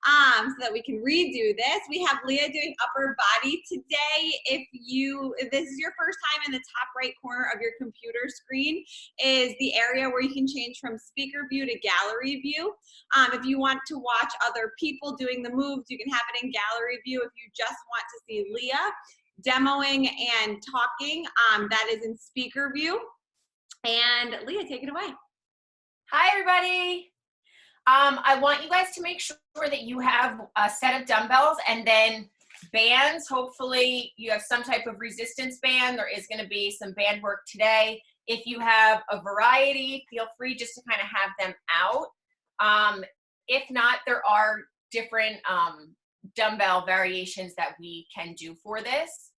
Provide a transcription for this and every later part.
so that we can redo this. We have Leah doing upper body today. If this is your first time, in the top right corner of your computer screen is the area where you can change from speaker view to gallery view. If you want to watch other people doing the moves, you can have it in gallery view. If you just want to see Leah demoing and talking, that is in speaker view. And Leah, take it away. Hi, everybody. I want you guys to make sure that you have a set of dumbbells and then bands. Hopefully you have some type of resistance band. There is going to be some band work today. If you have a variety, feel free just to kind of have them out. If not, there are different dumbbell variations that we can do for this,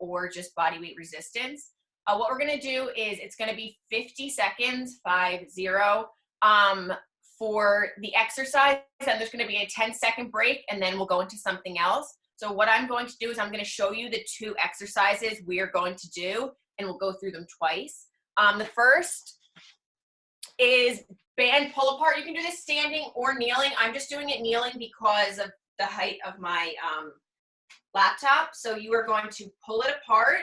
or just body weight resistance. What we're going to do is it's going to be 50 seconds, 5-0, for the exercise, and there's going to be a 10-second break, and then we'll go into something else. So what I'm going to do is I'm going to show you the 2 exercises we are going to do, and we'll go through them twice. The first is band pull apart. You can do this standing or kneeling. I'm just doing it kneeling because of the height of my laptop. So you are going to pull it apart,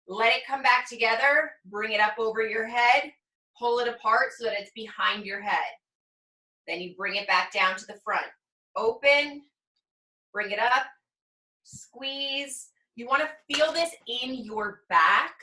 let it come back together, bring it up over your head, pull it apart so that it's behind your head. Then you bring it back down to the front. Open, bring it up, squeeze. You want to feel this in your back,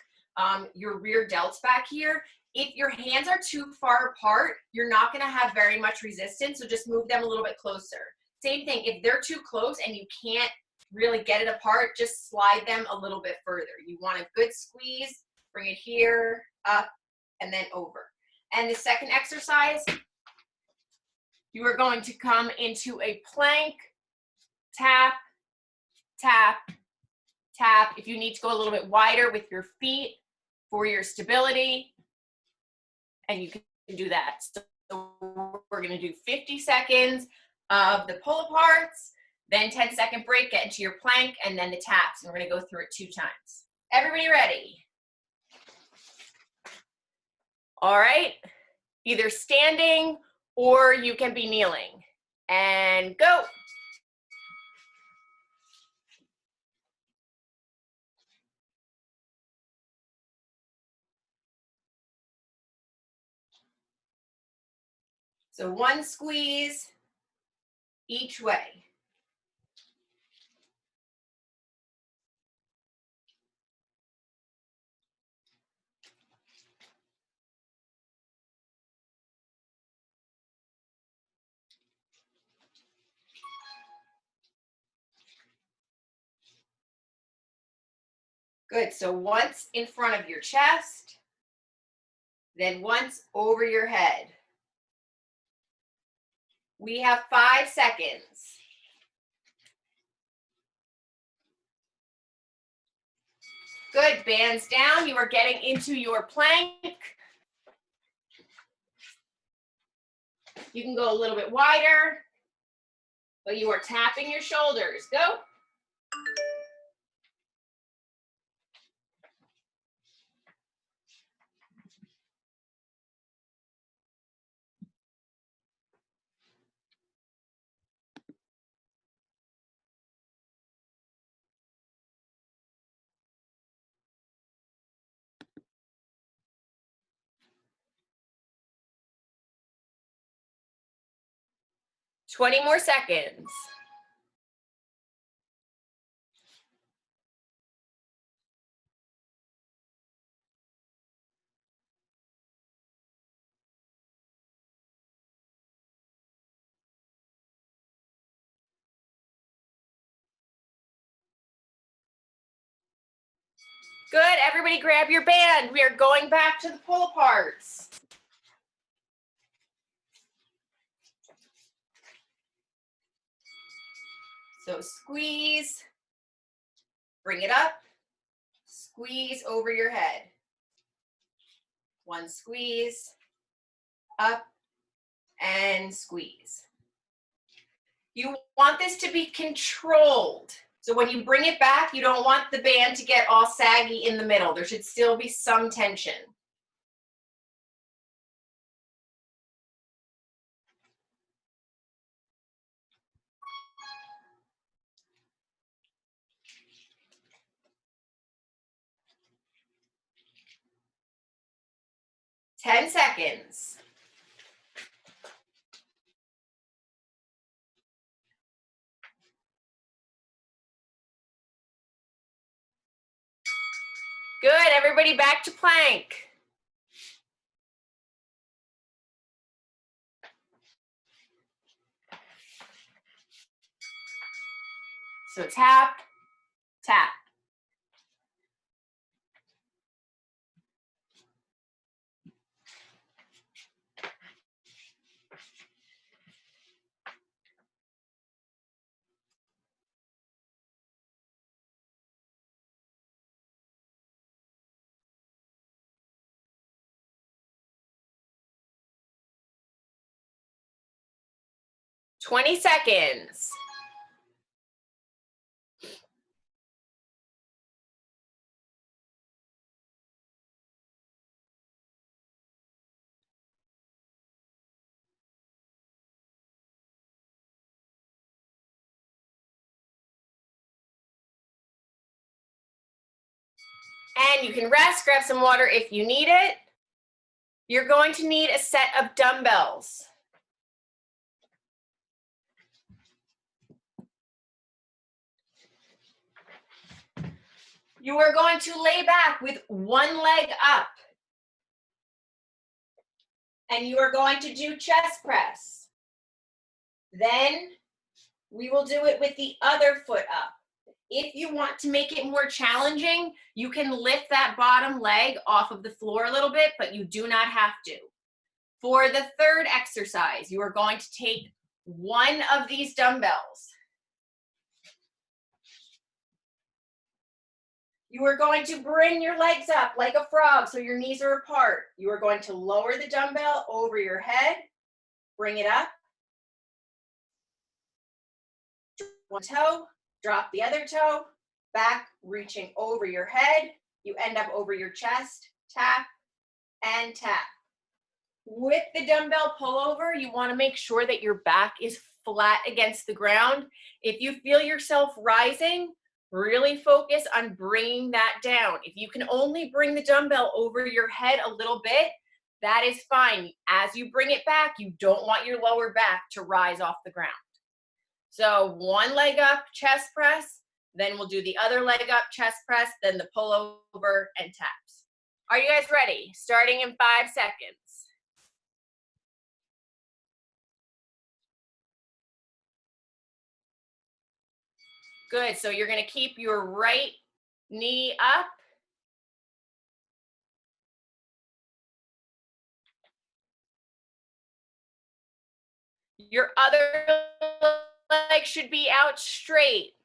your rear delts back here. If your hands are too far apart, you're not going to have very much resistance, so just move them a little bit closer. Same thing, if they're too close and you can't really get it apart, just slide them a little bit further. You want a good squeeze, bring it here, up, and then over. And the second exercise, you are going to come into a plank, tap, tap, tap. If you need to go a little bit wider with your feet for your stability, and you can do that. So we're going to do 50 seconds of the pull aparts, then 10-second break, get into your plank, and then the taps. And we're going to go through it 2 times. Everybody ready? All right. Either standing or you can be kneeling. And go. So 1 squeeze each way. Good, so once in front of your chest, then once over your head. We have 5 seconds. Good, bands down, you are getting into your plank. You can go a little bit wider, but you are tapping your shoulders. Go. Twenty more seconds. Good, everybody grab your band. We are going back to the pull aparts. So squeeze, bring it up, squeeze over your head. 1 squeeze, up, and squeeze. You want this to be controlled. So when you bring it back, you don't want the band to get all saggy in the middle. There should still be some tension. 10 seconds. Good, everybody back to plank. So tap, tap. Twenty seconds. And you can rest, grab some water if you need it. You're going to need a set of dumbbells. You are going to lay back with one leg up. And you are going to do chest press. Then we will do it with the other foot up. If you want to make it more challenging, you can lift that bottom leg off of the floor a little bit, but you do not have to. For the third exercise, you are going to take one of these dumbbells. You are going to bring your legs up like a frog so your knees are apart. You are going to lower the dumbbell over your head, bring it up. One toe, drop the other toe, back, reaching over your head. You end up over your chest, tap and tap. With the dumbbell pullover, you want to make sure that your back is flat against the ground. If you feel yourself rising, really focus on bringing that down. If you can only bring the dumbbell over your head a little bit, that is fine. As you bring it back, you don't want your lower back to rise off the ground. So one leg up, chest press, then we'll do the other leg up, chest press, then the pullover and taps. Are you guys ready? Starting in 5 seconds. Good, so you're gonna keep your right knee up. Your other leg should be out straight.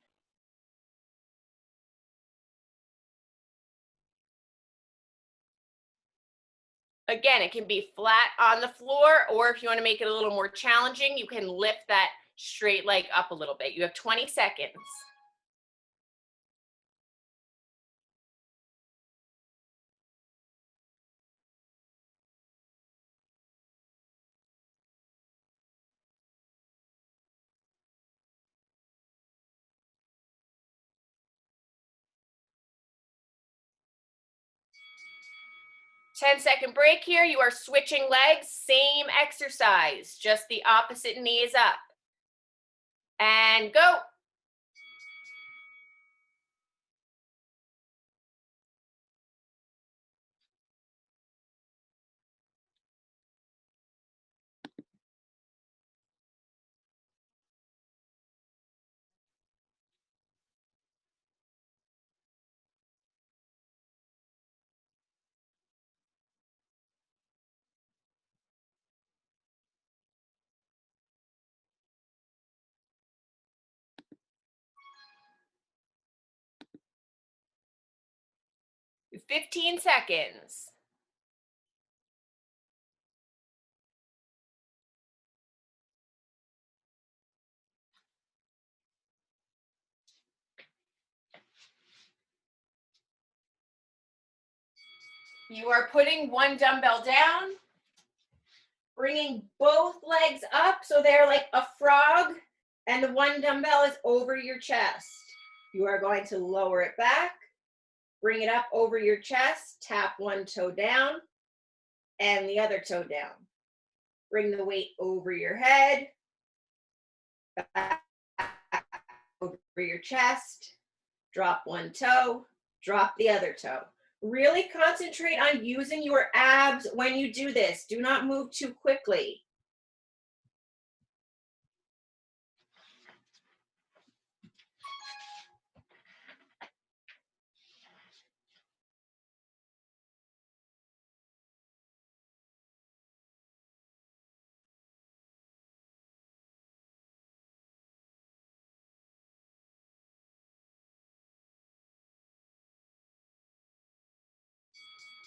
Again, it can be flat on the floor, or if you want to make it a little more challenging, you can lift that straight leg up a little bit. You have 20 seconds. Ten-second break here. You are switching legs, same exercise, just the opposite knee is up. And go. You have 15 seconds. You are putting one dumbbell down, bringing both legs up so they're like a frog, and the one dumbbell is over your chest. You are going to lower it back, bring it up over your chest, tap one toe down, and the other toe down. Bring the weight over your head, back over your chest, drop one toe, drop the other toe. Really concentrate on using your abs when you do this. Do not move too quickly.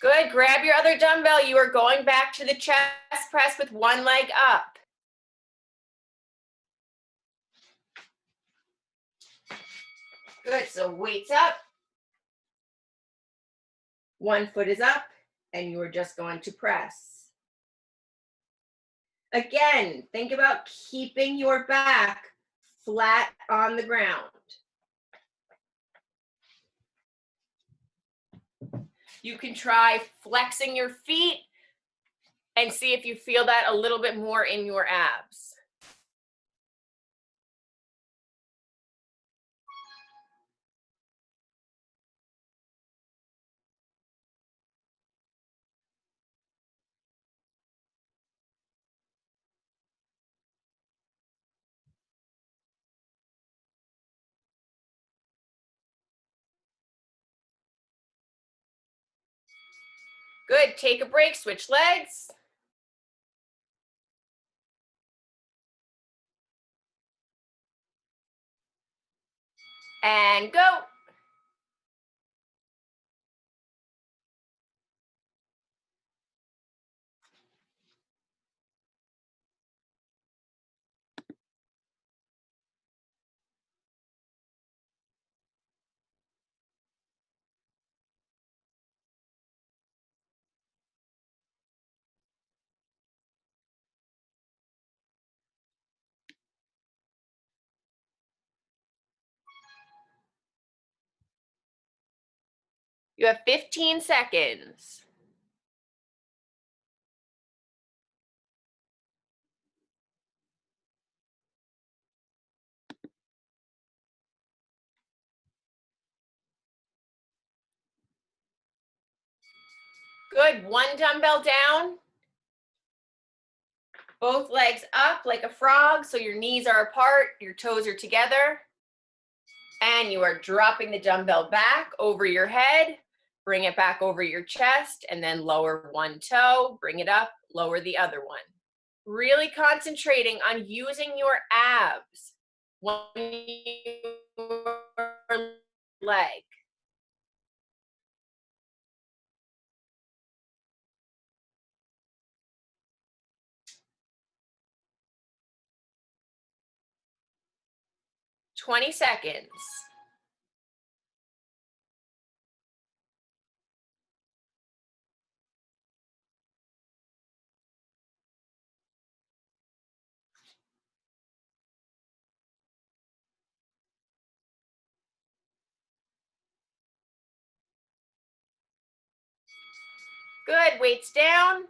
Good, grab your other dumbbell. You are going back to the chest press with one leg up. Good, so weights up. One foot is up, and you are just going to press. Again, think about keeping your back flat on the ground. You can try flexing your feet and see if you feel that a little bit more in your abs. Good, take a break, switch legs. And go. You have 15 seconds. Good, one dumbbell down. Both legs up like a frog, so your knees are apart, your toes are together. And you are dropping the dumbbell back over your head, bring it back over your chest, and then lower one toe, bring it up, lower the other one. Really concentrating on using your abs when your leg. "20 seconds. Good, weights down.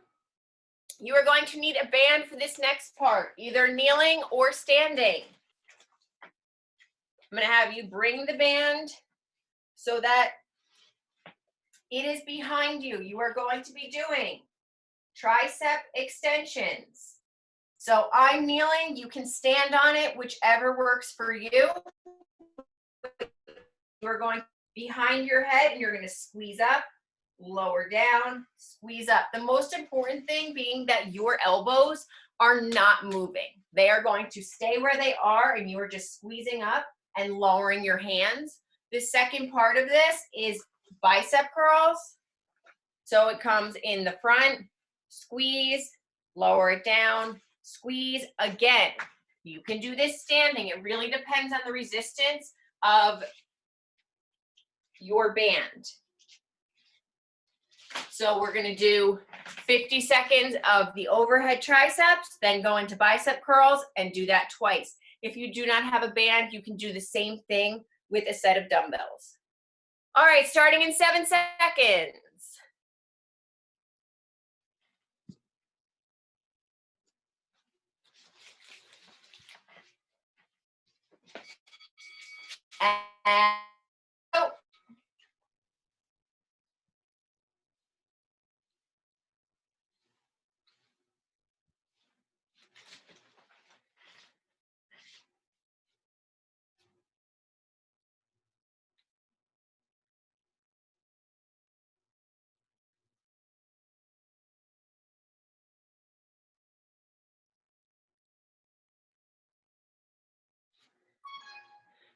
You are going to need a band for this next part, either kneeling or standing. I'm going to have you bring the band so that it is behind you. You are going to be doing tricep extensions. So I'm kneeling, you can stand on it, whichever works for you. You're going behind your head and you're going to squeeze up, lower down, squeeze up. The most important thing being that your elbows are not moving. They are going to stay where they are and you are just squeezing up and lowering your hands. The second part of this is bicep curls. So it comes in the front, squeeze, lower it down, squeeze. Again, you can do this standing. It really depends on the resistance of your band. So we're going to do 50 seconds of the overhead triceps, then go into bicep curls and do that twice. If you do not have a band, you can do the same thing with a set of dumbbells. All right, starting in 7 seconds. And go.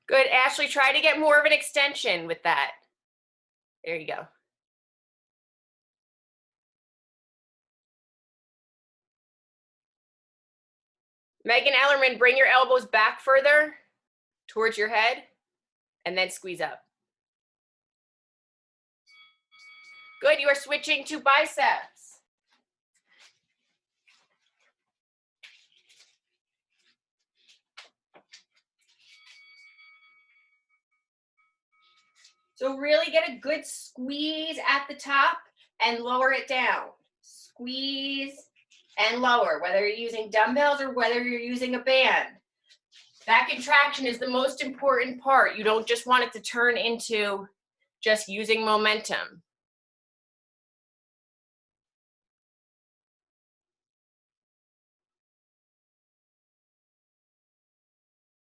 Good, Ashley, try to get more of an extension with that. There you go. Megan Ellerman, bring your elbows back further towards your head and then squeeze up. Good, you are switching to biceps. So really get a good squeeze at the top and lower it down. Squeeze and lower, whether you're using dumbbells or whether you're using a band. That contraction is the most important part. You don't just want it to turn into just using momentum.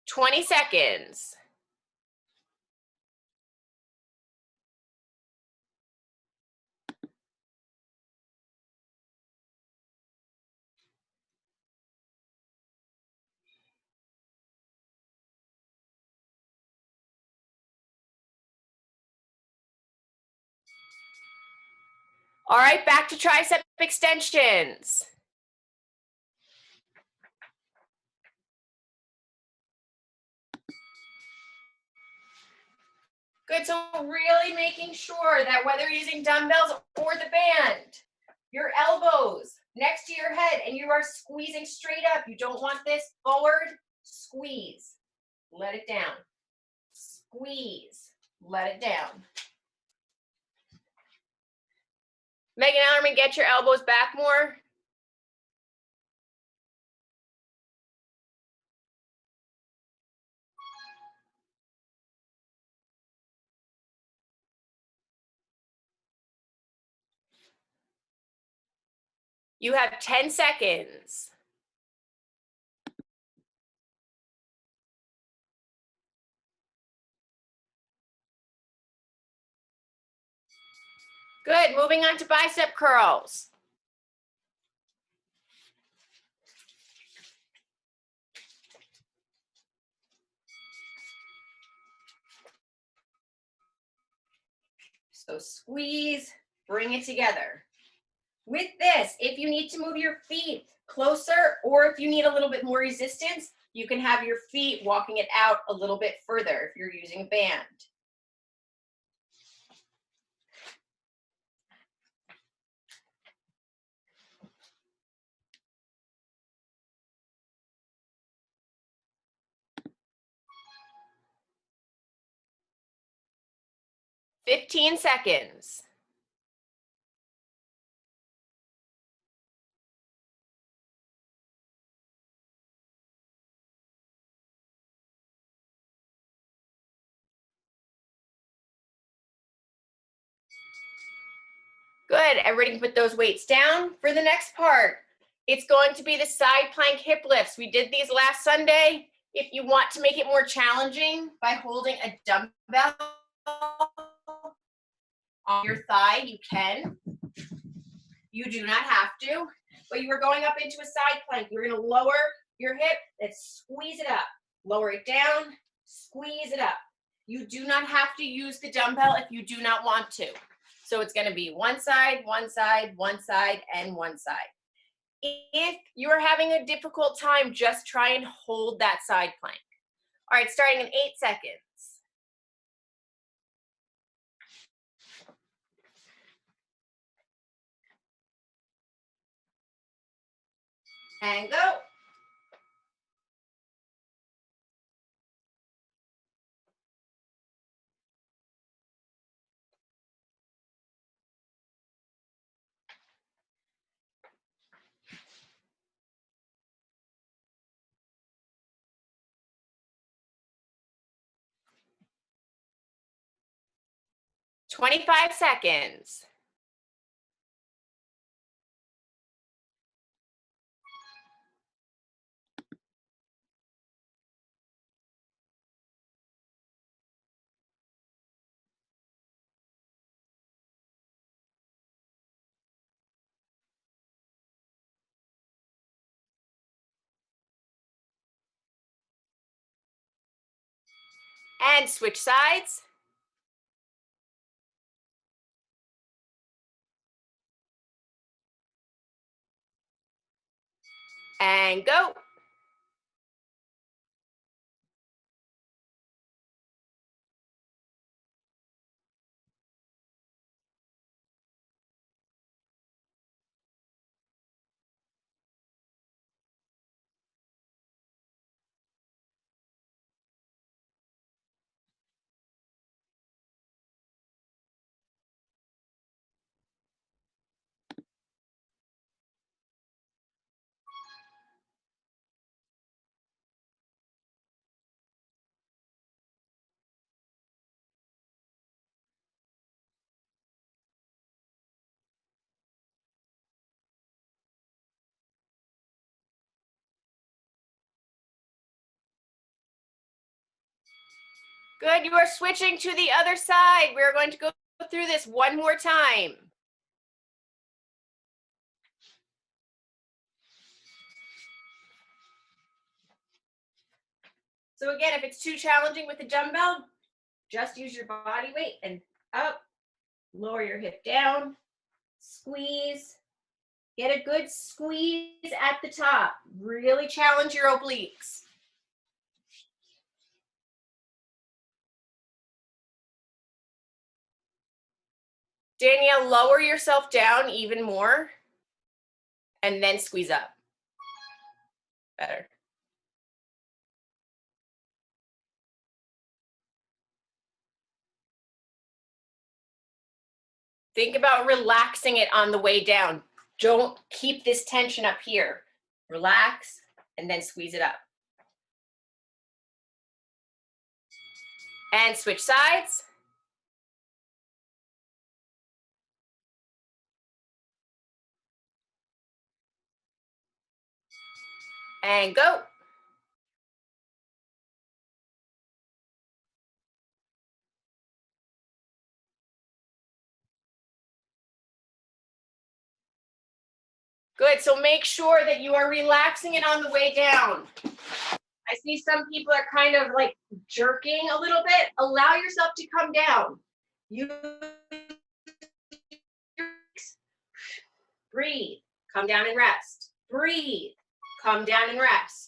"20 seconds. All right, back to tricep extensions. Good, so really making sure that whether you're using dumbbells or the band, your elbows next to your head and you are squeezing straight up. You don't want this forward, squeeze, let it down. Squeeze, let it down. Megan Ellerman, get your elbows back more. You have 10 seconds. Good, moving on to bicep curls. So squeeze, bring it together. With this, if you need to move your feet closer or if you need a little bit more resistance, you can have your feet walking it out a little bit further if you're using a band. "15 seconds. Good, everybody can put those weights down. For the next part, it's going to be the side plank hip lifts. We did these last Sunday. If you want to make it more challenging by holding a dumbbell on your thigh, you can. You do not have to, but you are going up into a side plank. You're going to lower your hip and squeeze it up. Lower it down, squeeze it up. You do not have to use the dumbbell if you do not want to. So it's going to be one side, one side, one side, and one side. If you are having a difficult time, just try and hold that side plank. All right, starting in 8 seconds. And go. 25 seconds. And switch sides. And go. Good, you are switching to the other side. We're going to go through this one more time. So again, if it's too challenging with the dumbbell, just use your body weight and up, lower your hip down, squeeze, get a good squeeze at the top. Really challenge your obliques. Danielle, lower yourself down even more and then squeeze up. Better. Think about relaxing it on the way down. Don't keep this tension up here. Relax and then squeeze it up. And switch sides. And go. Good, so make sure that you are relaxing it on the way down. I see some people are kind of like jerking a little bit. Allow yourself to come down. You breathe, come down and rest. Breathe, come down and rest.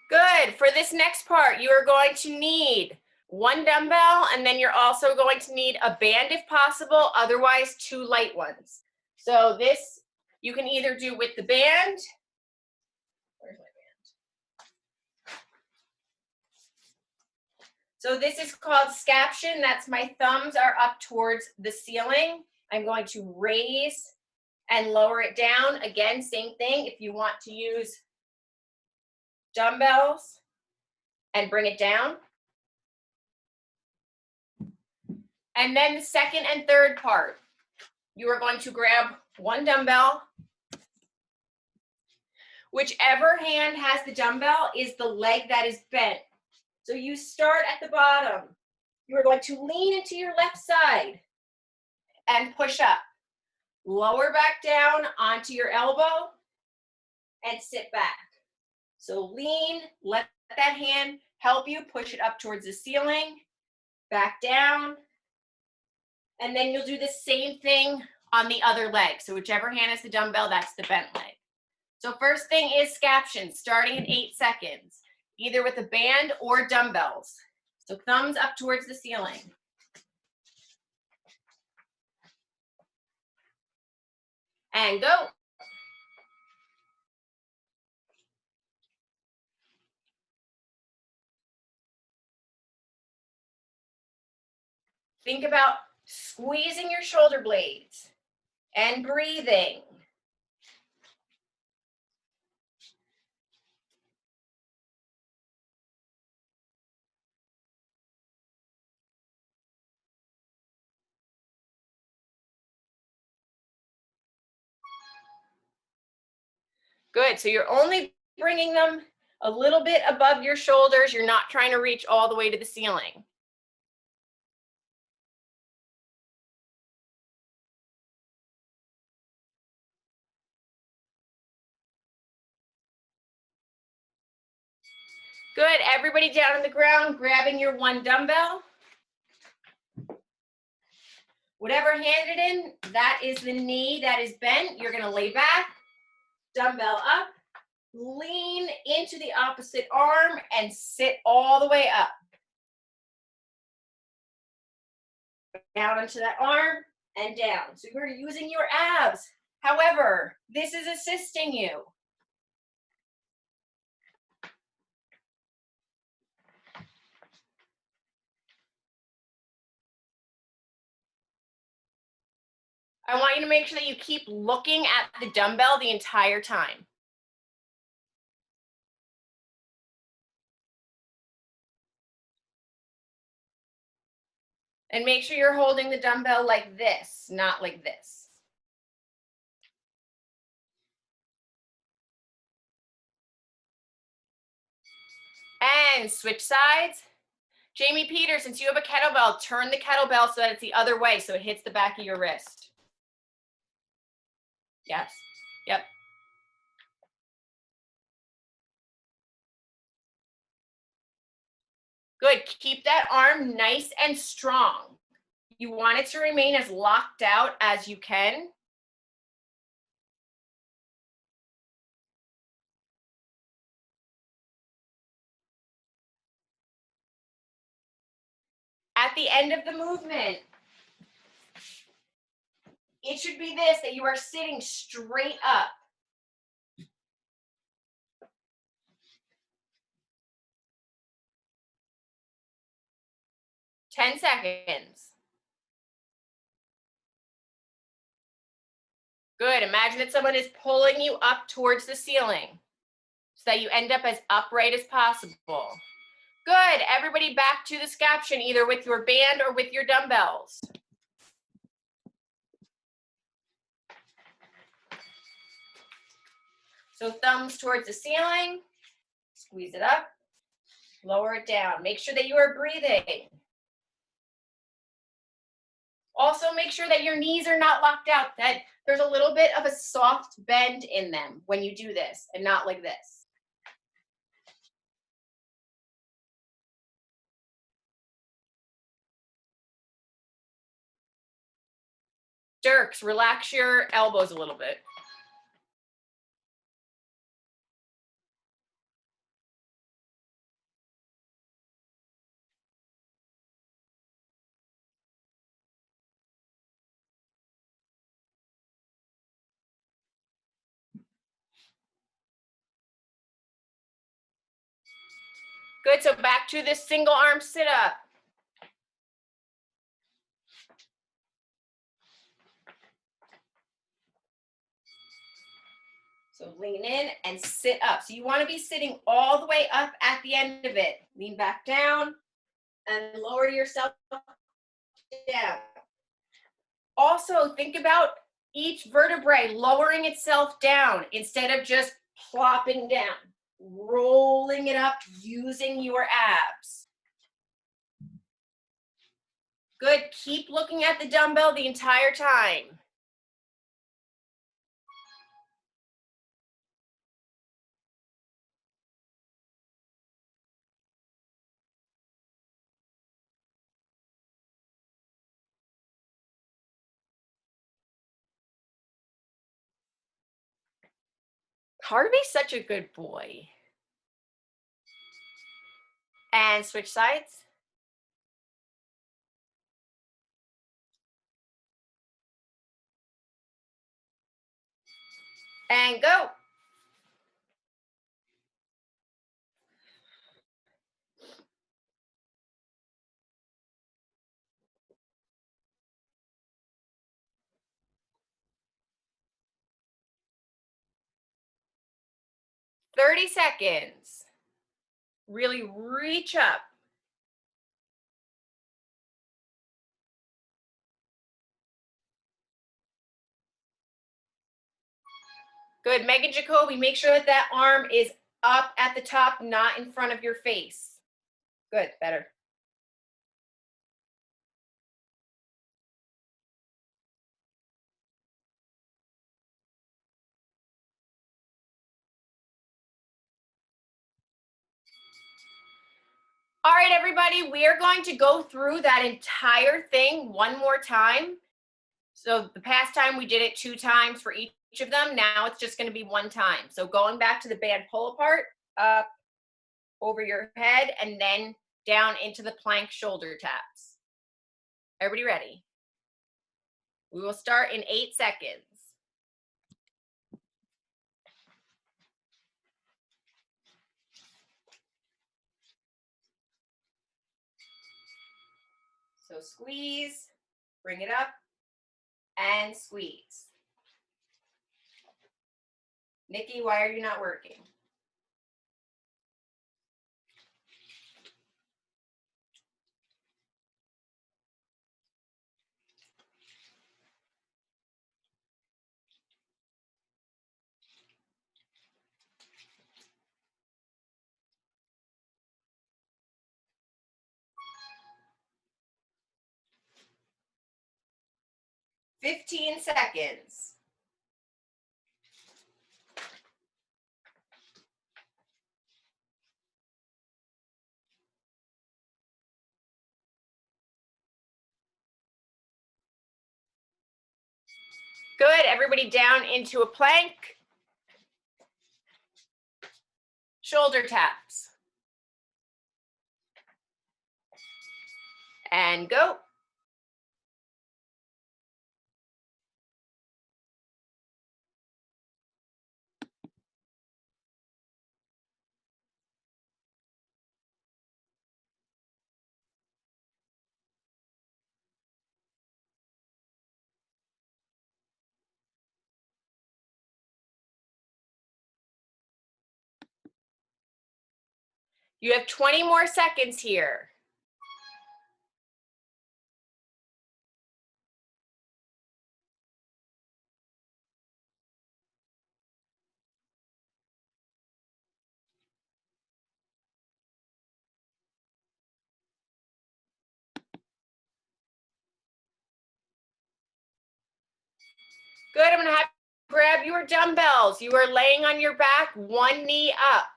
Good. For this next part, you are going to need one dumbbell, and then you're also going to need a band if possible, otherwise 2 light ones. So this you can either do with the band. Where's my band? So this is called Scaption. That's my thumbs are up towards the ceiling. I'm going to raise and lower it down. Again, same thing. If you want to use dumbbells and bring it down. And then the second and third part, you are going to grab one dumbbell. Whichever hand has the dumbbell is the leg that is bent. So you start at the bottom. You are going to lean into your left side and push up. Lower back down onto your elbow and sit back. So lean, let that hand help you push it up towards the ceiling, back down, and then you'll do the same thing on the other leg. So whichever hand has the dumbbell, that's the bent leg. So first thing is Scaption, starting in 8 seconds, either with a band or dumbbells. So thumbs up towards the ceiling. And go. Think about squeezing your shoulder blades and breathing. Good, so you're only bringing them a little bit above your shoulders. You're not trying to reach all the way to the ceiling. Good, everybody down on the ground, grabbing your one dumbbell. Whatever hand it in, that is the knee that is bent. You're gonna lay back, dumbbell up, lean into the opposite arm and sit all the way up. Down into that arm and down. So you're using your abs. However, this is assisting you. I want you to make sure that you keep looking at the dumbbell the entire time. And make sure you're holding the dumbbell like this, not like this. And switch sides. Jamie Peters, since you have a kettlebell, turn the kettlebell so that it's the other way, so it hits the back of your wrist. Yes, yep. Good, keep that arm nice and strong. You want it to remain as locked out as you can. At the end of the movement, it should be this, that you are sitting straight up. Ten seconds. Good, imagine that someone is pulling you up towards the ceiling so that you end up as upright as possible. Good, everybody back to the scaption, either with your band or with your dumbbells. So thumbs towards the ceiling, squeeze it up, lower it down. Make sure that you are breathing. Also make sure that your knees are not locked out, that there's a little bit of a soft bend in them when you do this, and not like this. Dirks, relax your elbows a little bit. Good, so back to this single arm sit up. So lean in and sit up. So you want to be sitting all the way up at the end of it. Lean back down and lower yourself down. Also, think about each vertebrae lowering itself down instead of just plopping down. Rolling it up using your abs. Good, keep looking at the dumbbell the entire time. Harvey's such a good boy. And switch sides. And go. 30 seconds. Really reach up. Good. Megan Jacoby, make sure that that arm is up at the top, not in front of your face. Good. Better. All right, everybody, we are going to go through that entire thing one more time. So the past time we did it 2 times for each of them. Now it's just going to be 1 time. So going back to the band pull apart, up over your head, and then down into the plank shoulder taps. Everybody ready? We will start in 8 seconds. So squeeze, bring it up, and squeeze. Nikki, why are you not working? "15 seconds. Good. Everybody down into a plank. Shoulder taps. And go. You have 20 more seconds here. Good. I'm going to have you grab your dumbbells. You are laying on your back, one knee up.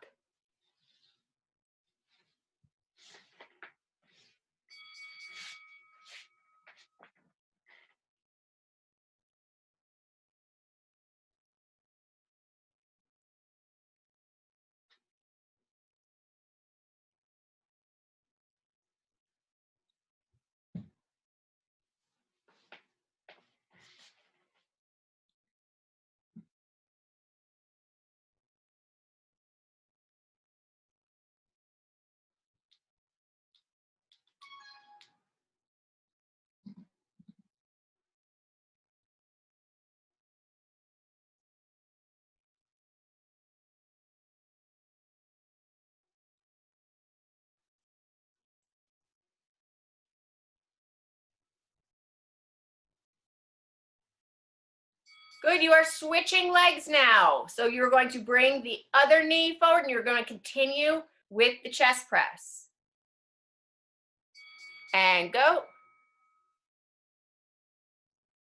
Good. You are switching legs now. So you're going to bring the other knee forward and you're going to continue with the chest press. And go.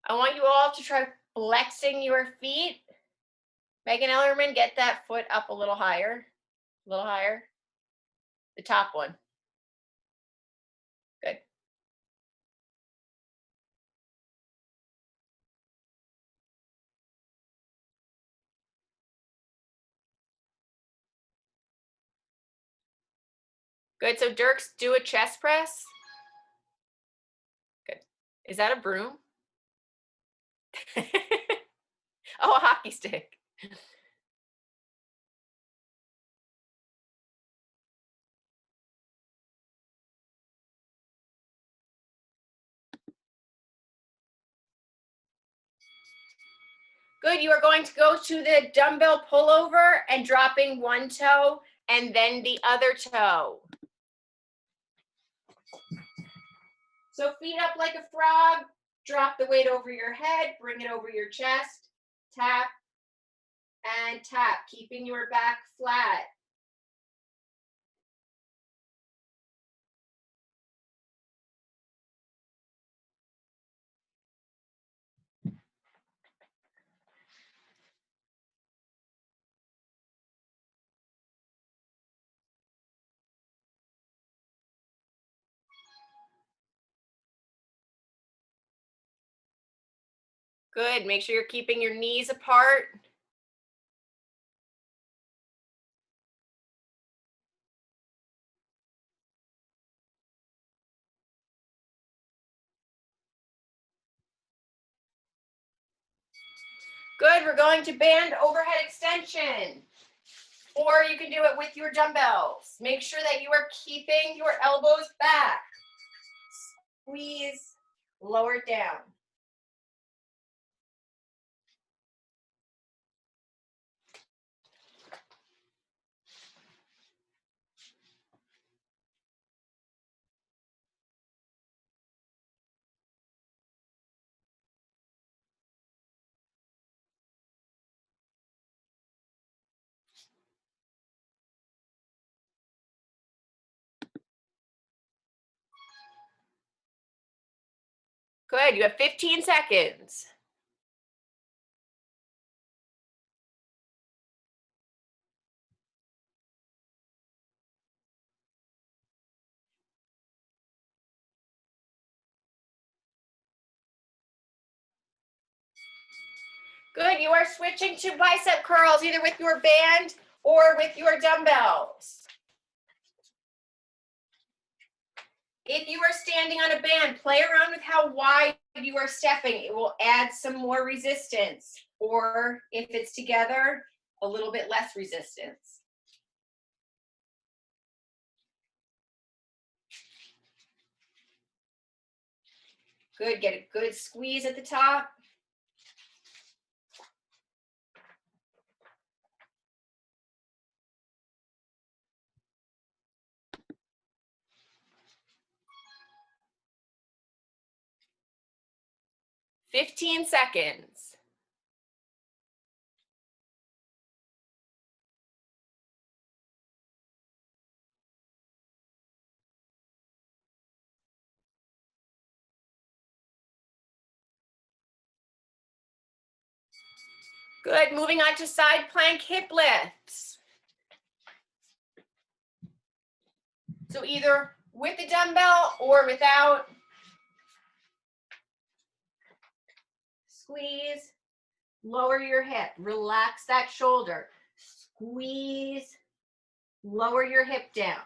I want you all to try flexing your feet. Megan Ellerman, get that foot up a little higher. A little higher. The top one. Good. Good. So Dirks, do a chest press. Good. Is that a broom? Oh, a hockey stick. Good, you are going to go to the dumbbell pullover and dropping one toe and then the other toe. So feet up like a frog, drop the weight over your head, bring it over your chest, tap and tap, keeping your back flat. Good, make sure you're keeping your knees apart. Good, we're going to band overhead extension. Or you can do it with your dumbbells. Make sure that you are keeping your elbows back. Squeeze, lower it down. Good, you have 15 seconds. Good, you are switching to bicep curls either with your band or with your dumbbells. If you are standing on a band, play around with how wide you are stepping. It will add some more resistance. Or if it's together, a little bit less resistance. Good, get a good squeeze at the top. "15 seconds. Good, moving on to side plank hip lifts. So either with the dumbbell or without. Squeeze, lower your hip, relax that shoulder. Squeeze, lower your hip down.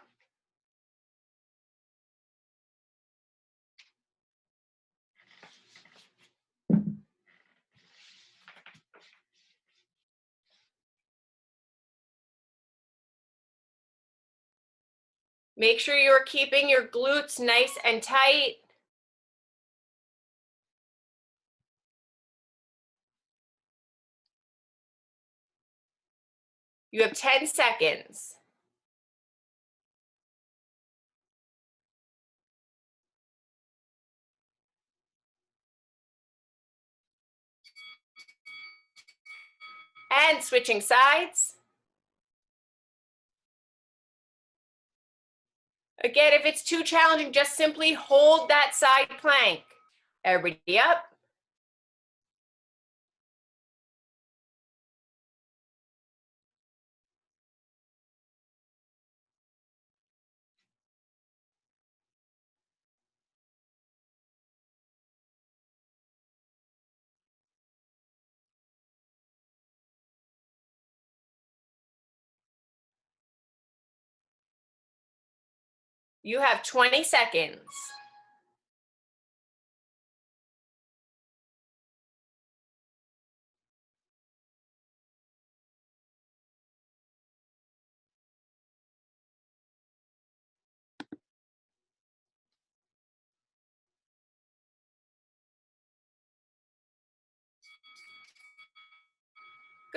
Make sure you're keeping your glutes nice and tight. You have 10 seconds. And switching sides. Again, if it's too challenging, just simply hold that side plank. Everybody up. You have 20 seconds.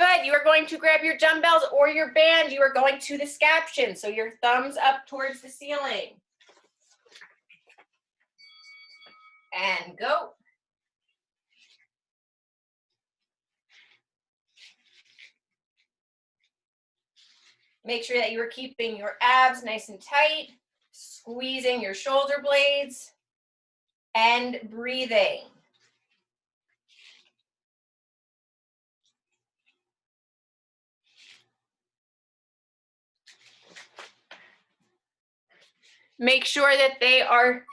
Good. You are going to grab your dumbbells or your band. You are going to the scaption. So your thumbs up towards the ceiling. And go. Make sure that you are keeping your abs nice and tight, squeezing your shoulder blades, and breathing. Make sure that they are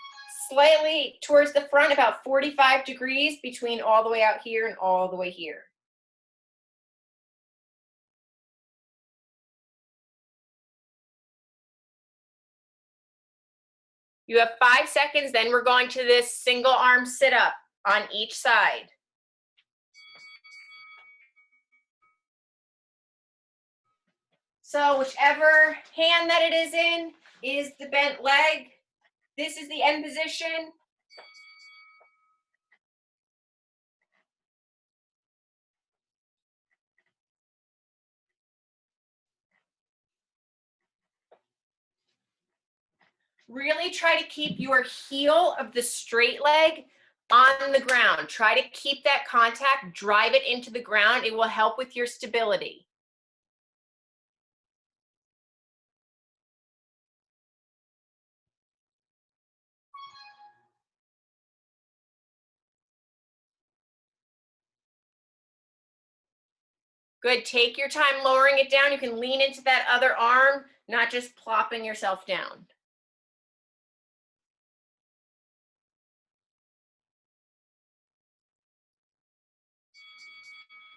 slightly towards the front, about 45 degrees between all the way out here and all the way here. You have 5 seconds, then we're going to this single arm sit up on each side. So whichever hand that it is in is the bent leg. This is the end position. Really try to keep your heel of the straight leg on the ground. Try to keep that contact, drive it into the ground. It will help with your stability. Good, take your time lowering it down. You can lean into that other arm, not just plopping yourself down.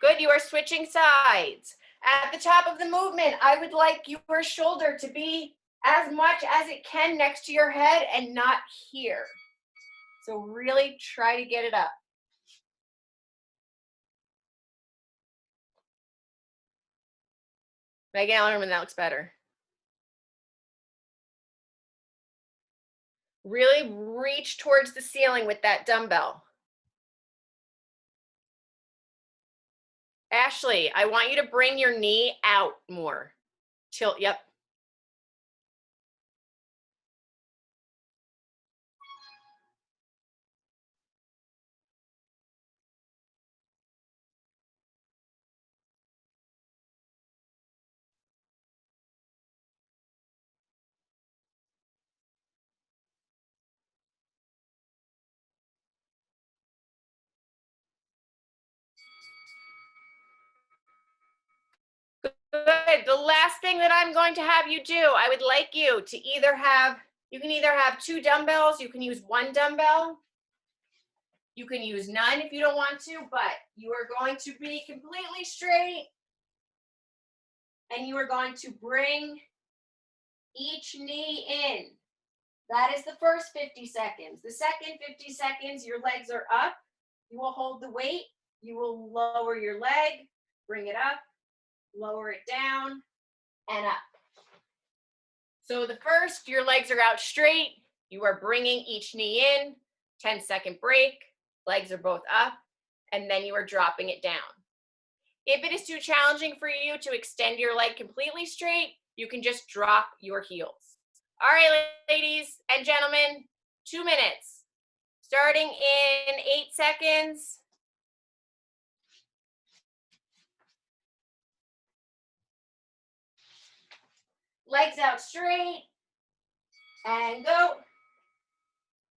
Good, you are switching sides. At the top of the movement, I would like your shoulder to be as much as it can next to your head and not here. So really try to get it up. Megan Ellerman, that looks better. Really reach towards the ceiling with that dumbbell. Ashley, I want you to bring your knee out more. Tilt, yep. Good. The last thing that I'm going to have you do, I would like you to either have, you can either have 2 dumbbells, you can use 1 dumbbell, you can use none if you don't want to, but you are going to be completely straight and you are going to bring each knee in. That is the first 50 seconds. The second 50 seconds, your legs are up. You will hold the weight. You will lower your leg, bring it up, lower it down, and up. So the first, your legs are out straight. You are bringing each knee in, 10-second break, legs are both up, and then you are dropping it down. If it is too challenging for you to extend your leg completely straight, you can just drop your heels. All right, ladies and gentlemen, 2 minutes, starting in 8 seconds. Legs out straight, and go.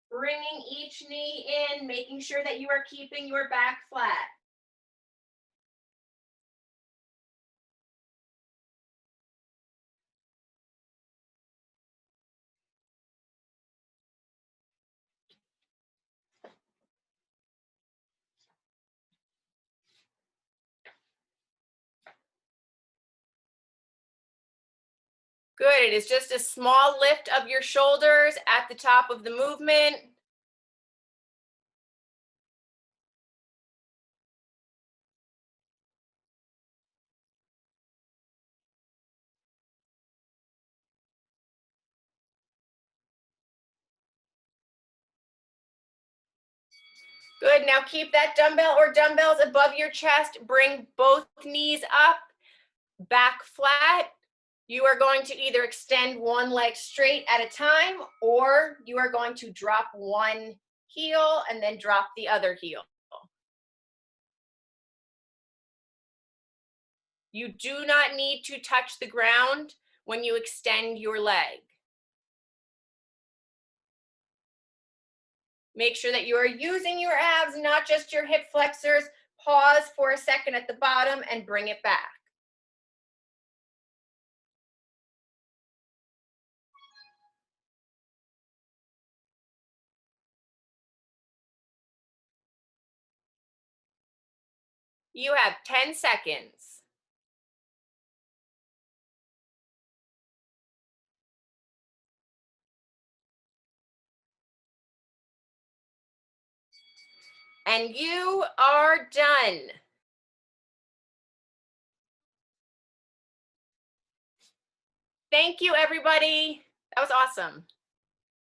Bringing each knee in, making sure that you are keeping your back flat. Good, it is just a small lift of your shoulders at the top of the movement. Good, now keep that dumbbell or dumbbells above your chest. Bring both knees up, back flat. You are going to either extend one leg straight at a time, or you are going to drop one heel and then drop the other heel. You do not need to touch the ground when you extend your leg. Make sure that you are using your abs, not just your hip flexors. Pause for a second at the bottom and bring it back. You have 10 seconds. And you are done. Thank you, everybody. That was awesome.